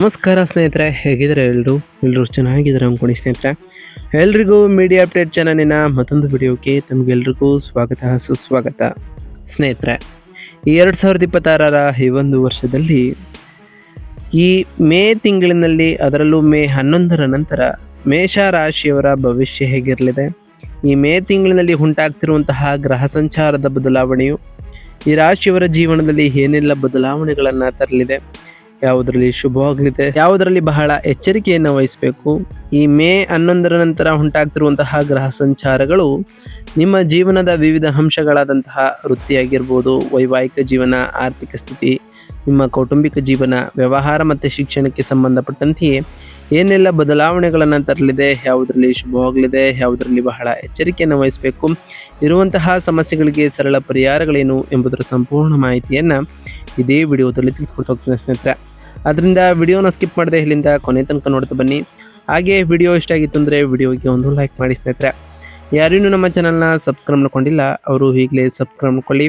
ನಮಸ್ಕಾರ ಸ್ನೇಹಿತರೆ, ಹೇಗಿದ್ದಾರೆ ಎಲ್ಲರೂ ಚೆನ್ನಾಗಿದ್ದಾರೆ ಅಂದ್ಕೊಂಡು ಸ್ನೇಹಿತರೆ. ಎಲ್ರಿಗೂ ಮೀಡಿಯಾ ಅಪ್ಡೇಟ್ ಚಾನಲಿನ ಮತ್ತೊಂದು ವಿಡಿಯೋಕ್ಕೆ ತಮಗೆಲ್ರಿಗೂ ಸ್ವಾಗತ ಸುಸ್ವಾಗತ. ಸ್ನೇಹಿತರೆ, ಈ 2026ರ ಈ ಒಂದು ವರ್ಷದಲ್ಲಿ ಈ ಮೇ ತಿಂಗಳಿನಲ್ಲಿ, ಅದರಲ್ಲೂ ಮೇ 11ರ ನಂತರ ಮೇಷ ರಾಶಿಯವರ ಭವಿಷ್ಯ ಹೇಗಿರಲಿದೆ, ಈ ಮೇ ತಿಂಗಳಿನಲ್ಲಿ ಉಂಟಾಗ್ತಿರುವಂತಹ ಗ್ರಹ ಸಂಚಾರದ ಬದಲಾವಣೆಯು ಈ ರಾಶಿಯವರ ಜೀವನದಲ್ಲಿ ಏನೆಲ್ಲ ಬದಲಾವಣೆಗಳನ್ನು ತರಲಿದೆ, ಯಾವುದರಲ್ಲಿ ಶುಭವಾಗಲಿದೆ, ಯಾವುದರಲ್ಲಿ ಬಹಳ ಎಚ್ಚರಿಕೆಯನ್ನು ವಹಿಸಬೇಕು, ಈ ಮೇ 11ರ ನಂತರ ಉಂಟಾಗ್ತಿರುವಂತಹ ಗ್ರಹ ಸಂಚಾರಗಳು ನಿಮ್ಮ ಜೀವನದ ವಿವಿಧ ಅಂಶಗಳಾದಂತಹ ವೃತ್ತಿಯಾಗಿರ್ಬೋದು, ವೈವಾಹಿಕ ಜೀವನ, ಆರ್ಥಿಕ ಸ್ಥಿತಿ, ನಿಮ್ಮ ಕೌಟುಂಬಿಕ ಜೀವನ, ವ್ಯವಹಾರ ಮತ್ತು ಶಿಕ್ಷಣಕ್ಕೆ ಸಂಬಂಧಪಟ್ಟಂತೆಯೇ ಏನೆಲ್ಲ ಬದಲಾವಣೆಗಳನ್ನು ತರಲಿದೆ, ಯಾವುದರಲ್ಲಿ ಶುಭವಾಗಲಿದೆ, ಯಾವುದರಲ್ಲಿ ಬಹಳ ಎಚ್ಚರಿಕೆಯನ್ನು ವಹಿಸಬೇಕು, ಇರುವಂತಹ ಸಮಸ್ಯೆಗಳಿಗೆ ಸರಳ ಪರಿಹಾರಗಳೇನು ಎಂಬುದರ ಸಂಪೂರ್ಣ ಮಾಹಿತಿಯನ್ನು ಇದೇ ವಿಡಿಯೋದಲ್ಲಿ ತಿಳಿಸ್ಕೊಟ್ಟು ಹೋಗ್ತೀನಿ ಸ್ನೇಹಿತರೆ. ಅದರಿಂದ ವಿಡಿಯೋನ ಸ್ಕಿಪ್ ಮಾಡದೆ ಇಲ್ಲಿಂದ ಕೊನೆ ತನಕ ನೋಡ್ತಾ ಬನ್ನಿ. ಹಾಗೆ ವಿಡಿಯೋ ಇಷ್ಟ ಆಗಿತ್ತು ಅಂದರೆ ವಿಡಿಯೋಗೆ ಒಂದು ಲೈಕ್ ಮಾಡಿ ಸ್ನೇಹಿತರೆ. ಯಾರಿನ್ನೂ ನಮ್ಮ ಚಾನಲ್ನ ಸಬ್ಸ್ಕ್ರೈಬ್ ಮಾಡ್ಕೊಂಡಿಲ್ಲ ಅವರು ಈಗಲೇ ಸಬ್ಸ್ಕ್ರೈಬ್ ಮಾಡ್ಕೊಳ್ಳಿ.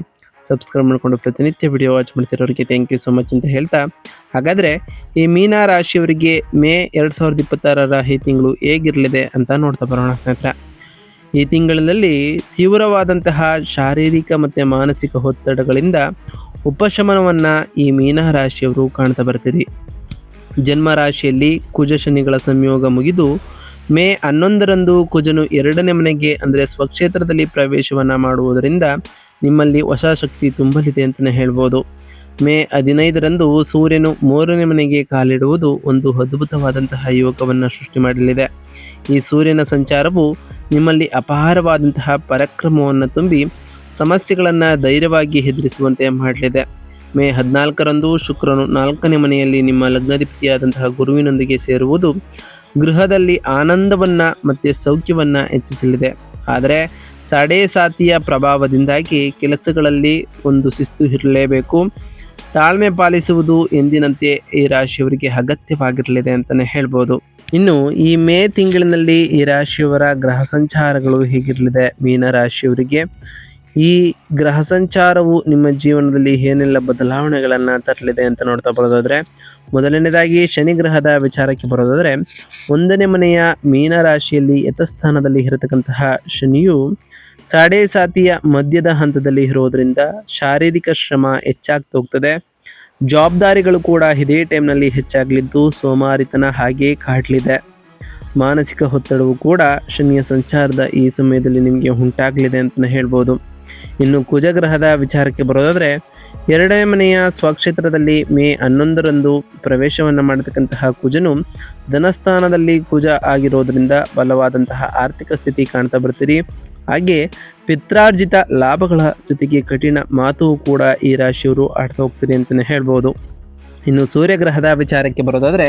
ಸಬ್ಸ್ಕ್ರೈಬ್ ಮಾಡಿಕೊಂಡು ಪ್ರತಿನಿತ್ಯ ವಿಡಿಯೋ ವಾಚ್ ಮಾಡ್ತಿರೋರಿಗೆ ಥ್ಯಾಂಕ್ ಯು ಸೊ ಮಚ್ ಅಂತ ಹೇಳ್ತಾ, ಹಾಗಾದರೆ ಈ ಮೀನ ರಾಶಿಯವರಿಗೆ ಮೇ 2026ರ ಈ ತಿಂಗಳು ಹೇಗಿರಲಿದೆ ಅಂತ ನೋಡ್ತಾ ಬರೋಣ ಸ್ನೇಹಿತರೆ. ಈ ತಿಂಗಳಿನಲ್ಲಿ ತೀವ್ರವಾದಂತಹ ಶಾರೀರಿಕ ಮತ್ತು ಮಾನಸಿಕ ಒತ್ತಡಗಳಿಂದ ಉಪಶಮನವನ್ನು ಈ ಮೀನ ರಾಶಿಯವರು ಕಾಣ್ತಾ ಬರ್ತೀರಿ. ಜನ್ಮ ರಾಶಿಯಲ್ಲಿ ಕುಜ ಶನಿಗಳ ಸಂಯೋಗ ಮುಗಿದು ಮೇ 11ರಂದು ಕುಜನು 2ನೇ ಮನೆಗೆ ಅಂದರೆ ಸ್ವಕ್ಷೇತ್ರದಲ್ಲಿ ಪ್ರವೇಶವನ್ನು ಮಾಡುವುದರಿಂದ ನಿಮ್ಮಲ್ಲಿ ಹೊಸ ಶಕ್ತಿ ತುಂಬಲಿದೆ ಅಂತಲೇ ಹೇಳ್ಬೋದು. ಮೇ 15ರಂದು ಸೂರ್ಯನು 3ನೇ ಮನೆಗೆ ಕಾಲಿಡುವುದು ಒಂದು ಅದ್ಭುತವಾದಂತಹ ಯೋಗವನ್ನು ಸೃಷ್ಟಿ ಮಾಡಲಿದೆ. ಈ ಸೂರ್ಯನ ಸಂಚಾರವು ನಿಮ್ಮಲ್ಲಿ ಅಪಾರವಾದಂತಹ ಪರಾಕ್ರಮವನ್ನು ತುಂಬಿ ಸಮಸ್ಯೆಗಳನ್ನು ಧೈರ್ಯವಾಗಿ ಎದುರಿಸುವಂತೆ ಮಾಡಲಿದೆ. ಮೇ 14ರಂದು ಶುಕ್ರನು 4ನೇ ಮನೆಯಲ್ಲಿ ನಿಮ್ಮ ಲಗ್ನಾಧಿಪತಿಯಾದಂತಹ ಗುರುವಿನೊಂದಿಗೆ ಸೇರುವುದು ಗೃಹದಲ್ಲಿ ಆನಂದವನ್ನು ಮತ್ತು ಸೌಖ್ಯವನ್ನು ಹೆಚ್ಚಿಸಲಿದೆ. ಆದರೆ ಸಾಡೆಸಾತಿಯ ಪ್ರಭಾವದಿಂದಾಗಿ ಕೆಲಸಗಳಲ್ಲಿ ಒಂದು ಶಿಸ್ತು ಇರಲೇಬೇಕು. ತಾಳ್ಮೆ ಪಾಲಿಸುವುದು ಎಂದಿನಂತೆ ಈ ರಾಶಿಯವರಿಗೆ ಅಗತ್ಯವಾಗಿರಲಿದೆ ಅಂತಲೇ ಹೇಳ್ಬೋದು. ಇನ್ನು ಈ ಮೇ ತಿಂಗಳಿನಲ್ಲಿ ಈ ರಾಶಿಯವರ ಗ್ರಹ ಸಂಚಾರಗಳು ಹೇಗಿರಲಿದೆ, ಮೀನ ರಾಶಿಯವರಿಗೆ ಈ ಗ್ರಹ ಸಂಚಾರವು ನಿಮ್ಮ ಜೀವನದಲ್ಲಿ ಏನೆಲ್ಲ ಬದಲಾವಣೆಗಳನ್ನು ತರಲಿದೆ ಅಂತ ನೋಡ್ತಾ ಬರೋದಾದರೆ, ಮೊದಲನೇದಾಗಿ ಶನಿ ಗ್ರಹದ ವಿಚಾರಕ್ಕೆ ಬರೋದಾದರೆ, 1ನೇ ಮನೆಯ ಮೀನ ರಾಶಿಯಲ್ಲಿ ಯಥಸ್ಥಾನದಲ್ಲಿ ಇರತಕ್ಕಂತಹ ಶನಿಯು ಸಾಡೆಸಾತಿಯ ಮಧ್ಯದ ಹಂತದಲ್ಲಿ ಇರೋದರಿಂದ ಶಾರೀರಿಕ ಶ್ರಮ ಹೆಚ್ಚಾಗ್ತಾ ಹೋಗ್ತದೆ. ಜವಾಬ್ದಾರಿಗಳು ಕೂಡ ಇದೇ ಟೈಮ್ನಲ್ಲಿ ಹೆಚ್ಚಾಗಲಿದ್ದು ಸೋಮಾರಿತನ ಹಾಗೇ ಕಾಡಲಿದೆ. ಮಾನಸಿಕ ಒತ್ತಡವು ಕೂಡ ಶನಿಯ ಸಂಚಾರದ ಈ ಸಮಯದಲ್ಲಿ ನಿಮಗೆ ಉಂಟಾಗಲಿದೆ ಅಂತಲೇ ಹೇಳ್ಬೋದು. ಇನ್ನು ಕುಜಗ್ರಹದ ವಿಚಾರಕ್ಕೆ ಬರೋದಾದರೆ, 2ನೇ ಮನೆಯ ಸ್ವಕ್ಷೇತ್ರದಲ್ಲಿ ಮೇ 11ರಂದು ಪ್ರವೇಶವನ್ನು ಮಾಡತಕ್ಕಂತಹ ಕುಜನು ಧನಸ್ಥಾನದಲ್ಲಿ ಕುಜ ಆಗಿರೋದ್ರಿಂದ ಬಲವಾದಂತಹ ಆರ್ಥಿಕ ಸ್ಥಿತಿ ಕಾಣ್ತಾ ಬರ್ತೀರಿ. ಹಾಗೆ ಪಿತ್ರಾರ್ಜಿತ ಲಾಭಗಳ ಜೊತೆಗೆ ಕಠಿಣ ಮಾತು ಕೂಡ ಈ ರಾಶಿಯವರು ಆಡ್ತಾ ಹೋಗ್ತೀರಿ ಅಂತಲೇ ಹೇಳ್ಬೋದು. ಇನ್ನು ಸೂರ್ಯಗ್ರಹದ ವಿಚಾರಕ್ಕೆ ಬರೋದಾದರೆ,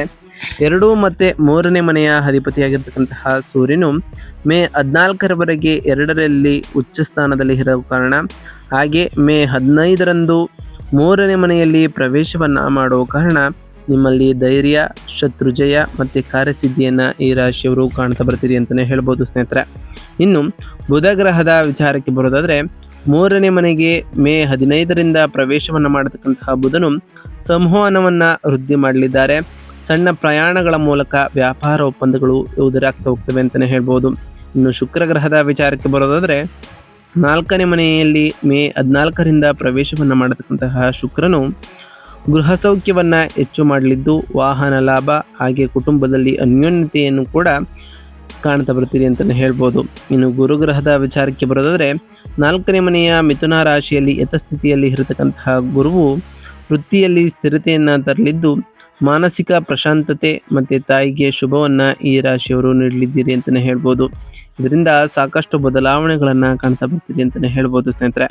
2 ಮತ್ತು 3ನೇ ಮನೆಯ ಅಧಿಪತಿಯಾಗಿರ್ತಕ್ಕಂತಹ ಸೂರ್ಯನು ಮೇ 14ರವರೆಗೆ 2ರಲ್ಲಿ ಉಚ್ಚ ಸ್ಥಾನದಲ್ಲಿ ಇರೋ ಕಾರಣ, ಹಾಗೆ ಮೇ 15ರಂದು 3ನೇ ಮನೆಯಲ್ಲಿ ಪ್ರವೇಶವನ್ನು ಮಾಡುವ ಕಾರಣ ನಿಮ್ಮಲ್ಲಿ ಧೈರ್ಯ, ಶತ್ರುಜಯ ಮತ್ತು ಕಾರ್ಯಸಿದ್ಧಿಯನ್ನು ಈ ರಾಶಿಯವರು ಕಾಣ್ತಾ ಬರ್ತೀರಿ ಅಂತಲೇ ಹೇಳ್ಬೋದು ಸ್ನೇಹಿತರೆ. ಇನ್ನು ಬುಧ ಗ್ರಹದ ವಿಚಾರಕ್ಕೆ ಬರೋದಾದರೆ, 3ನೇ ಮನೆಗೆ ಮೇ 15ರಿಂದ ಪ್ರವೇಶವನ್ನು ಮಾಡತಕ್ಕಂತಹ ಬುಧನು ಸಂವಹನವನ್ನು ವೃದ್ಧಿ ಮಾಡಲಿದ್ದಾರೆ. ಸಣ್ಣ ಪ್ರಯಾಣಗಳ ಮೂಲಕ ವ್ಯಾಪಾರ ಒಪ್ಪಂದಗಳು ಎದುರಾಗ್ತಾ ಹೋಗ್ತವೆ ಅಂತಲೇ ಹೇಳ್ಬೋದು. ಇನ್ನು ಶುಕ್ರ ಗ್ರಹದ ವಿಚಾರಕ್ಕೆ ಬರೋದಾದರೆ, 4ನೇ ಮನೆಯಲ್ಲಿ ಮೇ 14ರಿಂದ ಪ್ರವೇಶವನ್ನು ಮಾಡತಕ್ಕಂತಹ ಶುಕ್ರನು ಗೃಹ ಸೌಖ್ಯವನ್ನು ಹೆಚ್ಚು ಮಾಡಲಿದ್ದು ವಾಹನ ಲಾಭ ಹಾಗೆ ಕುಟುಂಬದಲ್ಲಿ ಅನ್ಯೋನ್ಯತೆಯನ್ನು ಕೂಡ ಕಾಣ್ತಾ ಬರ್ತೀರಿ ಅಂತಲೇ ಹೇಳ್ಬೋದು. ಇನ್ನು ಗುರುಗ್ರಹದ ವಿಚಾರಕ್ಕೆ ಬರೋದಾದರೆ, 4ನೇ ಮನೆಯ ಮಿಥುನ ರಾಶಿಯಲ್ಲಿ ಯಥಸ್ಥಿತಿಯಲ್ಲಿ ಇರತಕ್ಕಂತಹ ಗುರುವು ವೃತ್ತಿಯಲ್ಲಿ ಸ್ಥಿರತೆಯನ್ನು ತರಲಿದ್ದು ಮಾನಸಿಕ ಪ್ರಶಾಂತತೆ ಮತ್ತು ತಾಯಿಗೆ ಶುಭವನ್ನು ಈ ರಾಶಿಯವರು ನೀಡಲಿದ್ದೀರಿ ಅಂತಲೇ ಹೇಳ್ಬೋದು. ಇದರಿಂದ ಸಾಕಷ್ಟು ಬದಲಾವಣೆಗಳನ್ನು ಕಾಣ್ತಾ ಬರ್ತೀರಿ ಅಂತಲೇ ಹೇಳ್ಬೋದು ಸ್ನೇಹಿತರೆ.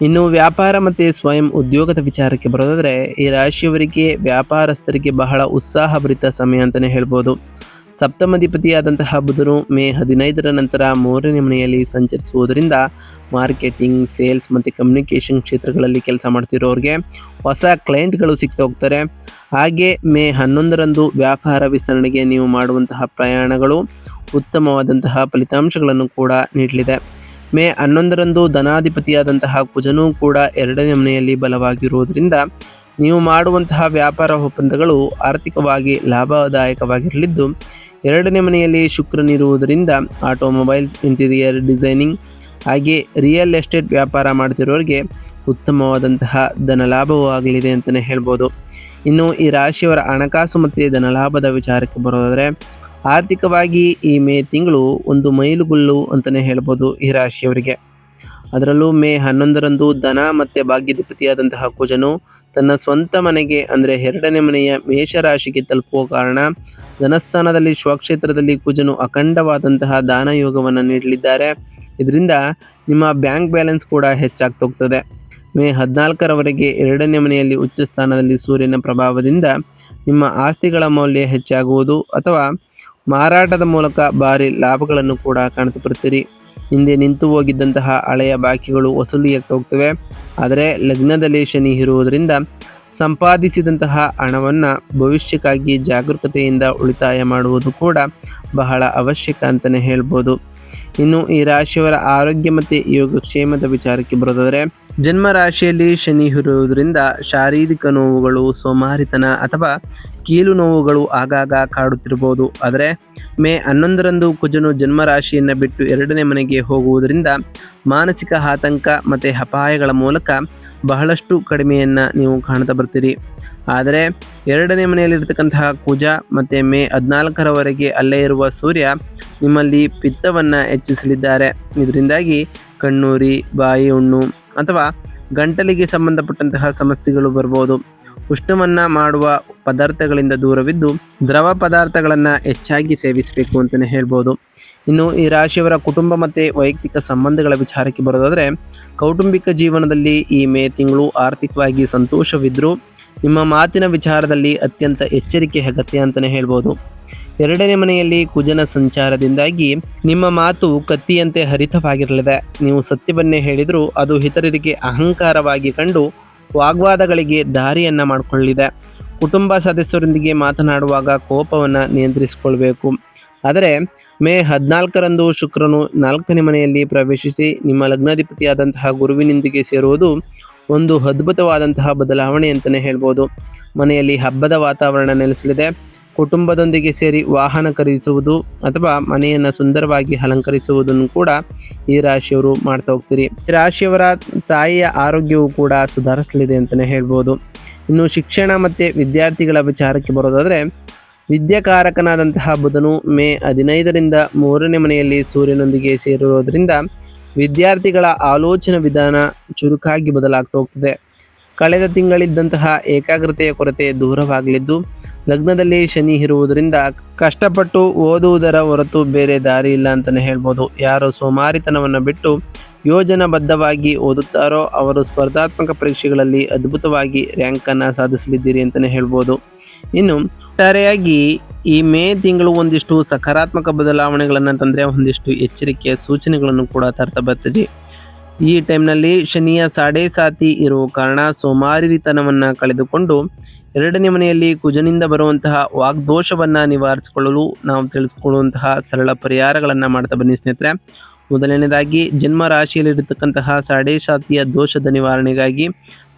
ಇನ್ನು ವ್ಯಾಪಾರ ಮತ್ತು ಸ್ವಯಂ ಉದ್ಯೋಗದ ವಿಚಾರಕ್ಕೆ ಬರೋದಾದರೆ, ಈ ರಾಶಿಯವರಿಗೆ ವ್ಯಾಪಾರಸ್ಥರಿಗೆ ಬಹಳ ಉತ್ಸಾಹಭರಿತ ಸಮಯ ಅಂತಲೇ ಹೇಳ್ಬೋದು. ಸಪ್ತಮಾಧಿಪತಿಯಾದಂತಹ ಬುಧನು ಮೇ 15ರ ನಂತರ 3ನೇ ಮನೆಯಲ್ಲಿ ಸಂಚರಿಸುವುದರಿಂದ ಮಾರ್ಕೆಟಿಂಗ್, ಸೇಲ್ಸ್ ಮತ್ತು ಕಮ್ಯುನಿಕೇಷನ್ ಕ್ಷೇತ್ರಗಳಲ್ಲಿ ಕೆಲಸ ಮಾಡ್ತಿರೋರಿಗೆ ಹೊಸ ಕ್ಲೈಂಟ್ಗಳು ಸಿಗ್ತಾ ಹೋಗ್ತಾರೆ. ಹಾಗೆ ಮೇ 11ರಂದು ವ್ಯಾಪಾರ ವಿಸ್ತರಣೆಗೆ ನೀವು ಮಾಡುವಂತಹ ಪ್ರಯಾಣಗಳು ಉತ್ತಮವಾದಂತಹ ಫಲಿತಾಂಶಗಳನ್ನು ಕೂಡ ನೀಡಲಿದೆ. ಮೇ 11ರಂದು ಧನಾಧಿಪತಿಯಾದಂತಹ ಕುಜನೂ ಕೂಡ 2ನೇ ಮನೆಯಲ್ಲಿ ಬಲವಾಗಿರುವುದರಿಂದ ನೀವು ಮಾಡುವಂತಹ ವ್ಯಾಪಾರ ಒಪ್ಪಂದಗಳು ಆರ್ಥಿಕವಾಗಿ ಲಾಭದಾಯಕವಾಗಿರಲಿದ್ದು, 2ನೇ ಮನೆಯಲ್ಲಿ ಶುಕ್ರನಿರುವುದರಿಂದ ಆಟೋಮೊಬೈಲ್ಸ್, ಇಂಟೀರಿಯರ್ ಡಿಸೈನಿಂಗ್ ಹಾಗೆ ರಿಯಲ್ ಎಸ್ಟೇಟ್ ವ್ಯಾಪಾರ ಮಾಡ್ತಿರೋರಿಗೆ ಉತ್ತಮವಾದಂತಹ ಧನಲಾಭವೂ ಆಗಲಿದೆ ಅಂತಲೇ ಹೇಳ್ಬೋದು. ಇನ್ನು ಈ ರಾಶಿಯವರ ಹಣಕಾಸು ಮತ್ತು ಧನಲಾಭದ ವಿಚಾರಕ್ಕೆ ಬರೋದಾದರೆ, ಆರ್ಥಿಕವಾಗಿ ಈ ಮೇ ತಿಂಗಳು ಒಂದು ಮೈಲುಗಲ್ಲು ಅಂತಲೇ ಹೇಳ್ಬೋದು ಈ ರಾಶಿಯವರಿಗೆ. ಅದರಲ್ಲೂ ಮೇ 11ರಂದು ಧನ ಮತ್ತು ಭಾಗ್ಯಾಧಿಪತಿಯಾದಂತಹ ಕುಜನು ತನ್ನ ಸ್ವಂತ ಮನೆಗೆ ಅಂದರೆ 2ನೇ ಮನೆಯ ಮೇಷರಾಶಿಗೆ ತಲುಪುವ ಕಾರಣ ಧನಸ್ಥಾನದಲ್ಲಿ ಸ್ವಕ್ಷೇತ್ರದಲ್ಲಿ ಕುಜನು ಅಖಂಡವಾದಂತಹ ದಾನ ಯೋಗವನ್ನು ನೀಡಲಿದ್ದಾರೆ. ಇದರಿಂದ ನಿಮ್ಮ ಬ್ಯಾಂಕ್ ಬ್ಯಾಲೆನ್ಸ್ ಕೂಡ ಹೆಚ್ಚಾಗ್ತಾ ಹೋಗ್ತದೆ. ಮೇ 14ರವರೆಗೆ 2ನೇ ಮನೆಯಲ್ಲಿ ಉಚ್ಚ ಸ್ಥಾನದಲ್ಲಿ ಸೂರ್ಯನ ಪ್ರಭಾವದಿಂದ ನಿಮ್ಮ ಆಸ್ತಿಗಳ ಮೌಲ್ಯ ಹೆಚ್ಚಾಗುವುದು ಅಥವಾ ಮಾರಾಟದ ಮೂಲಕ ಭಾರಿ ಲಾಭಗಳನ್ನು ಕೂಡ ಕಾಣ್ತುಬರ್ತೀರಿ. ಹಿಂದೆ ನಿಂತು ಹೋಗಿದ್ದಂತಹ ಹಳೆಯ ಬಾಕಿಗಳು ವಸೂಲಿಯಾಗ್ತಾ ಹೋಗ್ತವೆ. ಆದರೆ ಲಗ್ನದಲ್ಲಿ ಶನಿ ಇರುವುದರಿಂದ ಸಂಪಾದಿಸಿದಂತಹ ಹಣವನ್ನು ಭವಿಷ್ಯಕ್ಕಾಗಿ ಜಾಗರೂಕತೆಯಿಂದ ಉಳಿತಾಯ ಮಾಡುವುದು ಕೂಡ ಬಹಳ ಅವಶ್ಯಕ ಅಂತಲೇ ಹೇಳ್ಬೋದು. ಇನ್ನು ಈ ರಾಶಿಯವರ ಆರೋಗ್ಯ ಮತ್ತು ಯೋಗಕ್ಷೇಮದ ವಿಚಾರಕ್ಕೆ ಬರೋದಾದರೆ, ಜನ್ಮ ರಾಶಿಯಲ್ಲಿ ಶನಿ ಇರುವುದರಿಂದ ಶಾರೀರಿಕ ನೋವುಗಳು, ಸೋಮಾರಿತನ ಅಥವಾ ಕೀಲು ನೋವುಗಳು ಆಗಾಗ ಕಾಡುತ್ತಿರಬಹುದು. ಆದರೆ ಮೇ 11ರಂದು ಕುಜನು ಜನ್ಮ ರಾಶಿಯನ್ನು ಬಿಟ್ಟು 2ನೇ ಮನೆಗೆ ಹೋಗುವುದರಿಂದ ಮಾನಸಿಕ ಆತಂಕ ಮತ್ತು ಅಪಾಯಗಳ ಮೂಲಕ ಬಹಳಷ್ಟು ಕಡಿಮೆಯನ್ನು ನೀವು ಕಾಣ್ತಾ ಬರ್ತೀರಿ. ಆದರೆ 2ನೇ ಮನೆಯಲ್ಲಿರ್ತಕ್ಕಂತಹ ಕುಜ ಮತ್ತು ಮೇ 14ರವರೆಗೆ ಅಲ್ಲೇ ಇರುವ ಸೂರ್ಯ ನಿಮ್ಮಲ್ಲಿ ಪಿತ್ತವನ್ನು ಹೆಚ್ಚಿಸಲಿದ್ದಾರೆ. ಇದರಿಂದಾಗಿ ಕಣ್ಣೂರಿ, ಬಾಯಿ ಹುಣ್ಣು ಅಥವಾ ಗಂಟಲಿಗೆ ಸಂಬಂಧಪಟ್ಟಂತಹ ಸಮಸ್ಯೆಗಳು ಬರ್ಬೋದು. ಉಷ್ಣವನ್ನು ಮಾಡುವ ಪದಾರ್ಥಗಳಿಂದ ದೂರವಿದ್ದು ದ್ರವ ಪದಾರ್ಥಗಳನ್ನು ಹೆಚ್ಚಾಗಿ ಸೇವಿಸಬೇಕು ಅಂತಲೇ ಹೇಳ್ಬೋದು. ಇನ್ನು ಈ ರಾಶಿಯವರ ಕುಟುಂಬ ಮತ್ತು ವೈಯಕ್ತಿಕ ಸಂಬಂಧಗಳ ವಿಚಾರಕ್ಕೆ ಬರೋದಾದರೆ, ಕೌಟುಂಬಿಕ ಜೀವನದಲ್ಲಿ ಈ ಮೇ ತಿಂಗಳು ಆರ್ಥಿಕವಾಗಿ ಸಂತೋಷವಿದ್ದರೂ ನಿಮ್ಮ ಮಾತಿನ ವಿಚಾರದಲ್ಲಿ ಅತ್ಯಂತ ಎಚ್ಚರಿಕೆ ಅಗತ್ಯ ಅಂತಲೇ ಹೇಳ್ಬೋದು. 2ನೇ ಮನೆಯಲ್ಲಿ ಕುಜನ ಸಂಚಾರದಿಂದಾಗಿ ನಿಮ್ಮ ಮಾತು ಕತ್ತಿಯಂತೆ ಹರಿತವಾಗಿರಲಿದೆ. ನೀವು ಸತ್ಯವನ್ನೇ ಹೇಳಿದರೂ ಅದು ಇತರರಿಗೆ ಅಹಂಕಾರವಾಗಿ ಕಂಡು ವಾಗ್ವಾದಗಳಿಗೆ ದಾರಿಯನ್ನು ಮಾಡಿಕೊಳ್ಳಿದೆ. ಕುಟುಂಬ ಸದಸ್ಯರೊಂದಿಗೆ ಮಾತನಾಡುವಾಗ ಕೋಪವನ್ನು ನಿಯಂತ್ರಿಸಿಕೊಳ್ಬೇಕು. ಆದರೆ ಮೇ 14ರಂದು ಶುಕ್ರನು 4ನೇ ಮನೆಯಲ್ಲಿ ಪ್ರವೇಶಿಸಿ ನಿಮ್ಮ ಲಗ್ನಾಧಿಪತಿಯಾದಂತಹ ಗುರುವಿನೊಂದಿಗೆ ಸೇರುವುದು ಒಂದು ಅದ್ಭುತವಾದಂತಹ ಬದಲಾವಣೆ ಅಂತಲೇ ಹೇಳ್ಬೋದು. ಮನೆಯಲ್ಲಿ ಹಬ್ಬದ ವಾತಾವರಣ ನೆಲೆಸಲಿದೆ. ಕುಟುಂಬದೊಂದಿಗೆ ಸೇರಿ ವಾಹನ ಖರೀದಿಸುವುದು ಅಥವಾ ಮನೆಯನ್ನು ಸುಂದರವಾಗಿ ಅಲಂಕರಿಸುವುದನ್ನು ಕೂಡ ಈ ರಾಶಿಯವರು ಮಾಡ್ತಾ ಹೋಗ್ತೀರಿ. ಈ ರಾಶಿಯವರ ತಾಯಿಯ ಆರೋಗ್ಯವು ಕೂಡ ಸುಧಾರಿಸಲಿದೆ ಅಂತಲೇ ಹೇಳ್ಬೋದು. ಇನ್ನು ಶಿಕ್ಷಣ ಮತ್ತು ವಿದ್ಯಾರ್ಥಿಗಳ ವಿಚಾರಕ್ಕೆ ಬರೋದಾದರೆ, ವಿದ್ಯಾಕಾರಕನಾದಂತಹ ಬುಧನು ಮೇ 15ರಿಂದ 3ನೇ ಮನೆಯಲ್ಲಿ ಸೂರ್ಯನೊಂದಿಗೆ ಸೇರಿರೋದ್ರಿಂದ ವಿದ್ಯಾರ್ಥಿಗಳ ಆಲೋಚನಾ ವಿಧಾನ ಚುರುಕಾಗಿ ಬದಲಾಗ್ತಾ ಹೋಗ್ತದೆ. ಕಳೆದ ತಿಂಗಳಿದ್ದಂತಹ ಏಕಾಗ್ರತೆಯ ಕೊರತೆ ದೂರವಾಗಲಿದ್ದು, ಲಗ್ನದಲ್ಲಿ ಶನಿ ಇರುವುದರಿಂದ ಕಷ್ಟಪಟ್ಟು ಓದುವುದರ ಹೊರತು ಬೇರೆ ದಾರಿ ಇಲ್ಲ ಅಂತಲೇ ಹೇಳ್ಬೋದು. ಯಾರು ಸೋಮಾರಿತನವನ್ನು ಬಿಟ್ಟು ಯೋಜನಾಬದ್ಧವಾಗಿ ಓದುತ್ತಾರೋ ಅವರು ಸ್ಪರ್ಧಾತ್ಮಕ ಪರೀಕ್ಷೆಗಳಲ್ಲಿ ಅದ್ಭುತವಾಗಿ ರ್ಯಾಂಕನ್ನು ಸಾಧಿಸಲಿದ್ದೀರಿ ಅಂತಲೇ ಹೇಳ್ಬೋದು. ಇನ್ನು ಒಟ್ಟಾರೆಯಾಗಿ ಈ ಮೇ ತಿಂಗಳು ಒಂದಿಷ್ಟು ಸಕಾರಾತ್ಮಕ ಬದಲಾವಣೆಗಳನ್ನು ತಂದರೆ ಒಂದಿಷ್ಟು ಎಚ್ಚರಿಕೆಯ ಸೂಚನೆಗಳನ್ನು ಕೂಡ ತರ್ತಾ ಬರ್ತೀರಿ. ಈ ಟೈಮ್ನಲ್ಲಿ ಶನಿಯ ಸಾಡೆ ಸಾತಿ ಇರುವ ಕಾರಣ ಸೋಮಾರಿತನವನ್ನು ಕಳೆದುಕೊಂಡು 2ನೇ ಮನೆಯಲ್ಲಿ ಕುಜನಿಂದ ಬರುವಂತಹ ವಾಗ್ದೋಷವನ್ನು ನಿವಾರಿಸಿಕೊಳ್ಳಲು ನಾವು ತಿಳಿಸ್ಕೊಳ್ಳುವಂತಹ ಸರಳ ಪರಿಹಾರಗಳನ್ನು ಮಾಡ್ತಾ ಬನ್ನಿ ಸ್ನೇಹಿತರೆ. ಮೊದಲನೇದಾಗಿ ಜನ್ಮ ರಾಶಿಯಲ್ಲಿರತಕ್ಕಂತಹ ಸಾಡೆ ಸಾತಿಯ ದೋಷದ ನಿವಾರಣೆಗಾಗಿ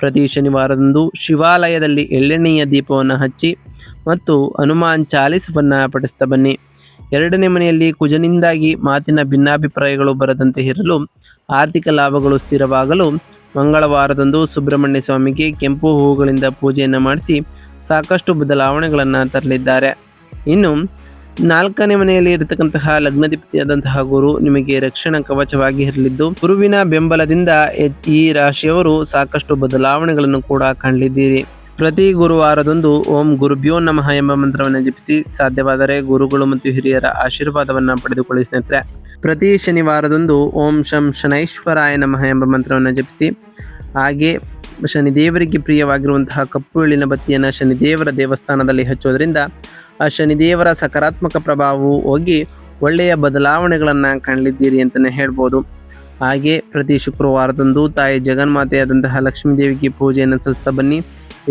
ಪ್ರತಿ ಶನಿವಾರದಂದು ಶಿವಾಲಯದಲ್ಲಿ ಎಳ್ಳೆಣ್ಣೆಯ ದೀಪವನ್ನು ಹಚ್ಚಿ ಮತ್ತು ಹನುಮಾನ್ ಚಾಲಿಸವನ್ನು ಪಠಿಸ್ತಾ ಬನ್ನಿ. 2ನೇ ಮನೆಯಲ್ಲಿ ಕುಜನಿಂದಾಗಿ ಮಾತಿನ ಭಿನ್ನಾಭಿಪ್ರಾಯಗಳು ಬರದಂತೆ ಇರಲು, ಆರ್ಥಿಕ ಲಾಭಗಳು ಸ್ಥಿರವಾಗಲು ಮಂಗಳವಾರದಂದು ಸುಬ್ರಹ್ಮಣ್ಯ ಸ್ವಾಮಿಗೆ ಕೆಂಪು ಹೂವುಗಳಿಂದ ಪೂಜೆಯನ್ನು ಮಾಡಿಸಿ ಸಾಕಷ್ಟು ಬದಲಾವಣೆಗಳನ್ನು ತರಲಿದ್ದಾರೆ. ಇನ್ನು 4ನೇ ಮನೆಯಲ್ಲಿ ಇರತಕ್ಕಂತಹ ಲಗ್ನಾಧಿಪತಿಯಾದಂತಹ ಗುರು ನಿಮಗೆ ರಕ್ಷಣಾ ಕವಚವಾಗಿ ಇರಲಿದ್ದು, ಗುರುವಿನ ಬೆಂಬಲದಿಂದ ಈ ರಾಶಿಯವರು ಸಾಕಷ್ಟು ಬದಲಾವಣೆಗಳನ್ನು ಕೂಡ ಕಾಣಲಿದ್ದೀರಿ. ಪ್ರತಿ ಗುರುವಾರದಂದು ಓಂ ಗುರುಭ್ಯೋ ನಮಃ ಎಂಬ ಮಂತ್ರವನ್ನು ಜಪಿಸಿ, ಸಾಧ್ಯವಾದರೆ ಗುರುಗಳು ಮತ್ತು ಹಿರಿಯರ ಆಶೀರ್ವಾದವನ್ನು ಪಡೆದುಕೊಳ್ಳಿ ಸ್ನೇಹಿತರೆ. ಪ್ರತಿ ಶನಿವಾರದಂದು ಓಂ ಶಂ ಶನೈಶ್ವರಾಯ ನಮಃ ಎಂಬ ಮಂತ್ರವನ್ನು ಜಪಿಸಿ, ಹಾಗೆ ಶನಿದೇವರಿಗೆ ಪ್ರಿಯವಾಗಿರುವಂತಹ ಕಪ್ಪು ಎಳ್ಳಿನ ಬತ್ತಿಯನ್ನು ಶನಿದೇವರ ದೇವಸ್ಥಾನದಲ್ಲಿ ಹಚ್ಚೋದ್ರಿಂದ ಆ ಶನಿದೇವರ ಸಕಾರಾತ್ಮಕ ಪ್ರಭಾವವು ಹೋಗಿ ಒಳ್ಳೆಯ ಬದಲಾವಣೆಗಳನ್ನು ಕಾಣಲಿದ್ದೀರಿ ಅಂತಲೇ ಹೇಳ್ಬೋದು. ಹಾಗೆ ಪ್ರತಿ ಶುಕ್ರವಾರದಂದು ತಾಯಿ ಜಗನ್ಮಾತೆಯಾದಂತಹ ಲಕ್ಷ್ಮೀ ದೇವಿಗೆ ಪೂಜೆಯನ್ನು ಸಲ್ಲಿಸ್ತಾ ಬನ್ನಿ.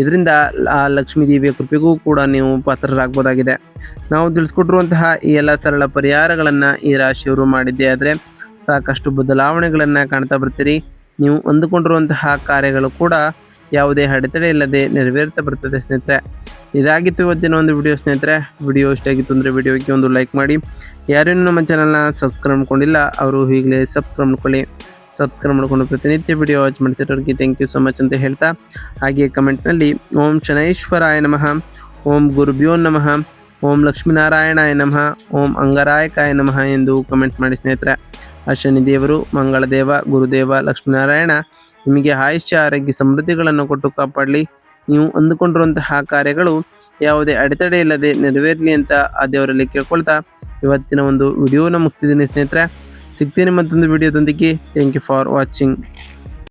ಇದರಿಂದ ಆ ಲಕ್ಷ್ಮೀ ದೇವಿಯ ಕೃಪೆಗೂ ಕೂಡ ನೀವು ಪಾತ್ರರಾಗಬಹುದಾಗಿದೆ. ನಾವು ತಿಳಿಸ್ಕೊಟ್ಟಿರುವಂತಹ ಈ ಎಲ್ಲ ಸರಳ ಪರಿಹಾರಗಳನ್ನು ಈ ರಾಶಿಯವರು ಮಾಡಿದ್ದೇ ಆದರೆ ಸಾಕಷ್ಟು ಬದಲಾವಣೆಗಳನ್ನು ಕಾಣ್ತಾ ಬರ್ತೀರಿ. ನೀವು ಅಂದುಕೊಂಡಿರುವಂತಹ ಕಾರ್ಯಗಳು ಕೂಡ ಯಾವುದೇ ಅಡೆತಡೆ ಇಲ್ಲದೆ ನೆರವೇರ್ತಾ ಬರ್ತದೆ ಸ್ನೇಹಿತರೆ. ಇದಾಗಿತ್ತು ಇವತ್ತಿನ ಒಂದು ವಿಡಿಯೋ ಸ್ನೇಹಿತರೆ. ವಿಡಿಯೋ ಇಷ್ಟ ಆಗಿತ್ತು ಅಂದರೆ ವಿಡಿಯೋಗೆ ಒಂದು ಲೈಕ್ ಮಾಡಿ. ಯಾರೇನು ನಮ್ಮ ಚಾನಲ್ನ ಸಬ್ಸ್ಕ್ರೈಬ್ ಮಾಡ್ಕೊಂಡಿಲ್ಲ ಅವರು ಈಗಲೇ ಸಬ್ಸ್ಕ್ರೈಬ್ ಮಾಡ್ಕೊಳ್ಳಿ. ಸಬ್ಸ್ಕ್ರೈಬ್ ಮಾಡ್ಕೊಂಡು ಪ್ರತಿನಿತ್ಯ ವಿಡಿಯೋ ವಾಚ್ ಮಾಡ್ತಿರೋರಿಗೆ ಥ್ಯಾಂಕ್ ಯು ಸೊ ಮಚ್ ಅಂತ ಹೇಳ್ತಾ, ಹಾಗೆ ಕಮೆಂಟ್ನಲ್ಲಿ ಓಂ ಶನೈಶ್ವರಾಯ ನಮಃ, ಓಂ ಗುರುಭ್ಯೋ ನಮಃ, ಓಂ ಲಕ್ಷ್ಮೀನಾರಾಯಣಾಯ ನಮಃ, ಓಂ ಅಂಗರಾಯಕಾಯ ನಮಃ ಎಂದು ಕಮೆಂಟ್ ಮಾಡಿ ಸ್ನೇಹಿತರೆ. ಆ ಶನಿದೇವರು, ಮಂಗಳದೇವ, ಗುರುದೇವ, ಲಕ್ಷ್ಮೀನಾರಾಯಣ ನಿಮಗೆ ಆಯುಷ್ಯ ಆರೋಗ್ಯ ಸಮೃದ್ಧಿಗಳನ್ನು ಕೊಟ್ಟು ಕಾಪಾಡಲಿ. ನೀವು ಅಂದುಕೊಂಡಿರುವಂತಹ ಕಾರ್ಯಗಳು ಯಾವುದೇ ಅಡೆತಡೆ ಇಲ್ಲದೆ ನೆರವೇರಲಿ ಅಂತ ಆ ದೇವರಲ್ಲಿ ಕೇಳ್ಕೊಳ್ತಾ ಇವತ್ತಿನ ಒಂದು ವಿಡಿಯೋನ ಮುಗಿಸ್ತಿದ್ದೀನಿ ಸ್ನೇಹಿತರೆ. ಸಿಗ್ತೀನಿ ಮತ್ತೊಂದು ವಿಡಿಯೋದೊಂದಿಗೆ. Thank you for watching.